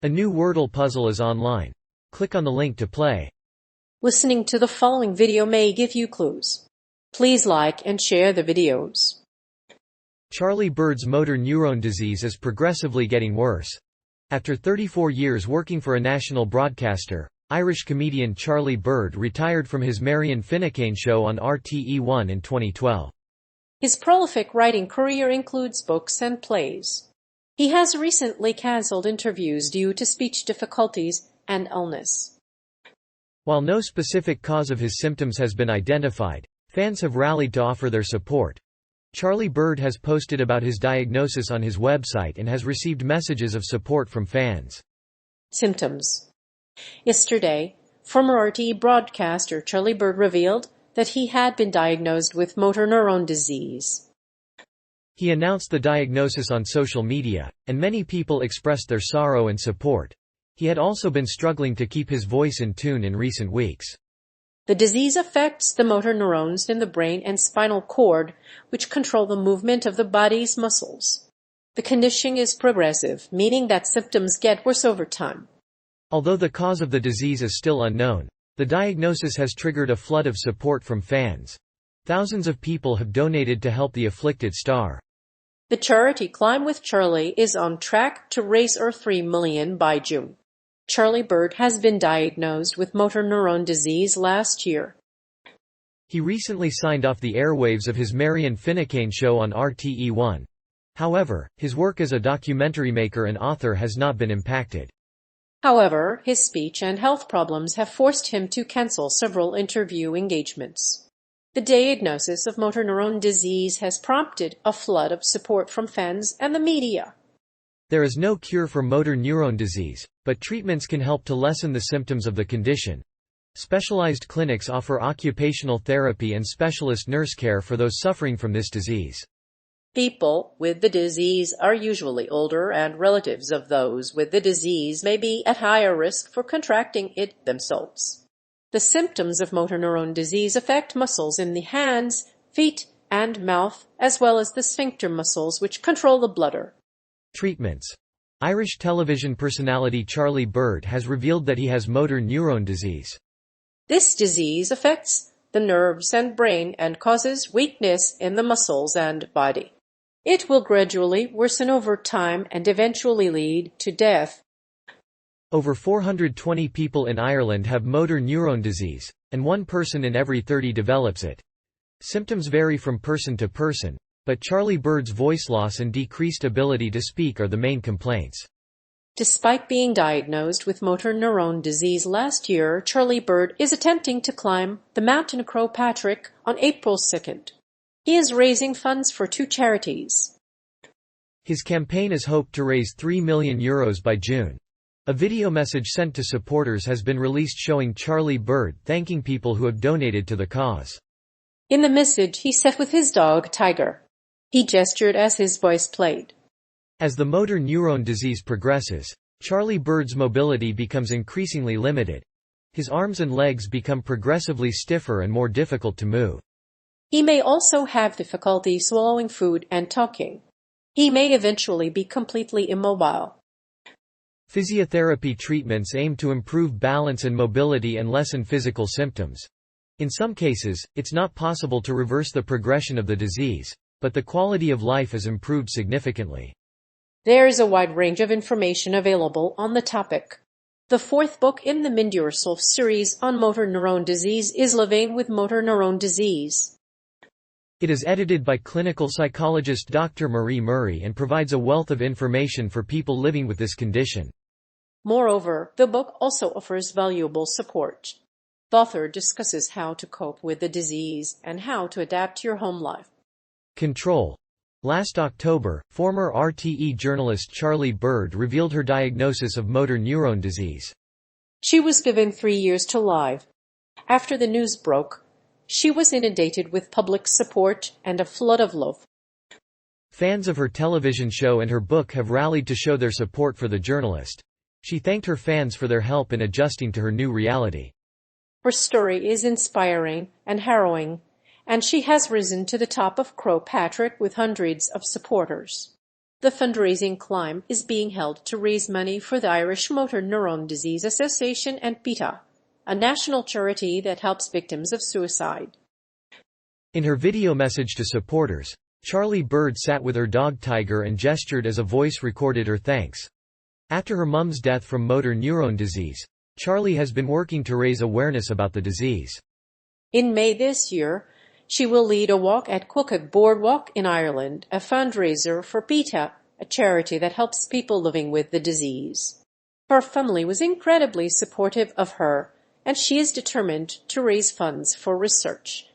A new Wordle puzzle is online. Click on the link to play. Listening to the following video may give you clues. Please like and share the videos. Charlie Bird's motor neurone disease is progressively getting worse. After 34 years working for a national broadcaster, Irish comedian Charlie Bird retired from his Marion Finucane show on RTE1 in 2012. His prolific writing career includes books and plays. He has recently cancelled interviews due to speech difficulties and illness. While no specific cause of his symptoms has been identified, fans have rallied to offer their support. Charlie Bird has posted about his diagnosis on his website and has received messages of support from fans. Symptoms. Yesterday, former RTE broadcaster Charlie Bird revealed that he had been diagnosed with motor neurone disease. He announced the diagnosis on social media, and many people expressed their sorrow and support. He had also been struggling to keep his voice in tune in recent weeks. The disease affects the motor neurons in the brain and spinal cord, which control the movement of the body's muscles. The condition is progressive, meaning that symptoms get worse over time. Although the cause of the disease is still unknown, the diagnosis has triggered a flood of support from fans. Thousands of people have donated to help the afflicted star. The charity Climb with Charlie is on track to raise $3 million by June. Charlie Bird has been diagnosed with motor neurone disease last year. He recently signed off the airwaves of his Marion Finucane show on RTE1. However, his work as a documentary maker and author has not been impacted. However, his speech and health problems have forced him to cancel several interview engagements. The diagnosis of motor neurone disease has prompted a flood of support from fans and the media. There is no cure for motor neurone disease, but treatments can help to lessen the symptoms of the condition. Specialized clinics offer occupational therapy and specialist nurse care for those suffering from this disease. People with the disease are usually older, and relatives of those with the disease may be at higher risk for contracting it themselves. The symptoms of motor neurone disease affect muscles in the hands, feet, and mouth, as well as the sphincter muscles which control the bladder. Treatments. Irish television personality Charlie Bird has revealed that he has motor neurone disease. This disease affects the nerves and brain and causes weakness in the muscles and body. It will gradually worsen over time and eventually lead to death. Over 420 people in Ireland have motor neurone disease, and 1 person in every 30 develops it. Symptoms vary from person to person, but Charlie Bird's voice loss and decreased ability to speak are the main complaints. Despite being diagnosed with motor neurone disease last year, Charlie Bird is attempting to climb the Mountain Croagh Patrick on April 2nd. He is raising funds for 2 charities. His campaign is hoped to raise €3 million by June. A video message sent to supporters has been released showing Charlie Bird thanking people who have donated to the cause. In the message, he sat with his dog, Tiger. He gestured as his voice played. As the motor neurone disease progresses, Charlie Bird's mobility becomes increasingly limited. His arms and legs become progressively stiffer and more difficult to move. He may also have difficulty swallowing food and talking. He may eventually be completely immobile. Physiotherapy treatments aim to improve balance and mobility and lessen physical symptoms. In some cases, it's not possible to reverse the progression of the disease, but the quality of life is improved significantly. There is a wide range of information available on the topic. The 4th book in the Mind Yourself series on motor neurone disease is Living with Motor Neurone Disease. It is edited by clinical psychologist Dr. Marie Murray and provides a wealth of information for people living with this condition. Moreover, the book also offers valuable support. The author discusses how to cope with the disease and how to adapt to your home life. Control. Last October, former RTE journalist Charlie Bird revealed her diagnosis of motor neurone disease. She was given 3 years to live. After the news broke, she was inundated with public support and a flood of love. Fans of her television show and her book have rallied to show their support for the journalist. She thanked her fans for their help in adjusting to her new reality. Her story is inspiring and harrowing, and she has risen to the top of Croagh Patrick with hundreds of supporters. The fundraising climb is being held to raise money for the Irish Motor Neurone Disease Association and PETA, a national charity that helps victims of suicide. In her video message to supporters, Charlie Bird sat with her dog Tiger and gestured as a voice recorded her thanks. After her mum's death from motor neurone disease, Charlie has been working to raise awareness about the disease. In May this year, she will lead a walk at Cookag Boardwalk in Ireland, a fundraiser for PETA, a charity that helps people living with the disease. Her family was incredibly supportive of her, and she is determined to raise funds for research.